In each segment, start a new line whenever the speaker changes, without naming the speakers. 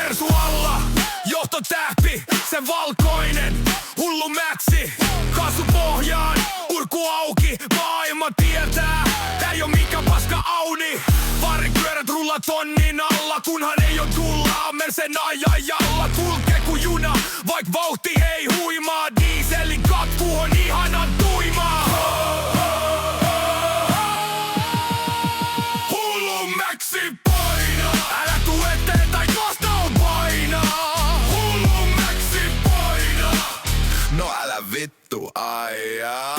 Mersu alla, johtotähti, se valkoinen. Hullu mäksi, kaasu pohjaan, urku auki, maailma tietää. Tää ei oo mikä paska Audi. Varipyörät rulla tonnin alla, kunhan ei oo tullaa. Mersen ajajalla kulkee ku juna, vaik vauhti ei huimaa. Dieselin katku on ihanan tuimaa. Hullu mäksi painaa, älä tuu eteen tai kohta on painaa. Hullu mäksi painaa,
No älä vittu aijaa.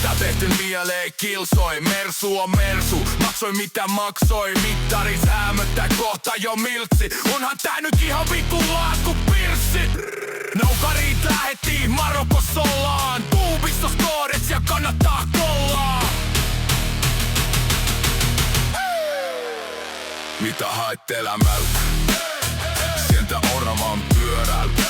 Tää tehty mieleen kilsoi, Mersu on Mersu. Maksoi mitä maksoi, mittaris hämöttää kohta jo miltsi. Onhan tää nyt ihan vittu laatku pirssi. Noukarit lähettiin Marokossa ollaan. Tuubissa skoodets ja kannattaa kollaa.
Mitä hait elämältä? Sieltä oravan pyörältä.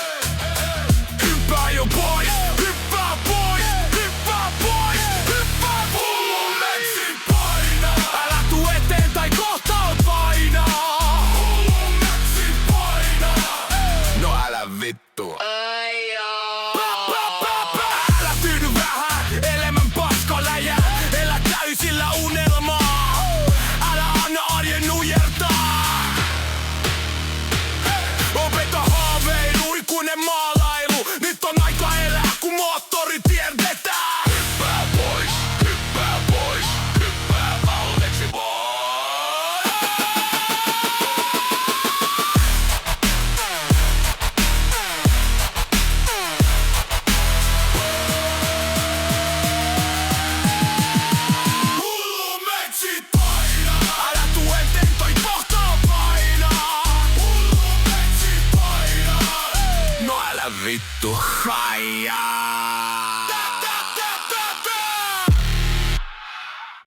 Hyppää jo pois, hyppää pois, hyppää pois, hyppää pois.
Hullu mäksi painaa,
Älä tuu eteen tai kohta on painaa.
hullu mäksi painaa. No älä vittu.
Älä tyydy vähän, elämän paskaläjä. Elä täysillä unelmaa. Älä anna arjen nujertaa. Opeta haaveilu, ikuinen maalailu. Nyt on aika elää, kun moottori tiedetään.
Hyppää pois, hyppää pois, hyppää valleksi pois.
Hullu mäksi painaa. Älä tuu eteen, toi kohta on painaa.
Hullu mäksi painaa.
No älä vittu haijaa.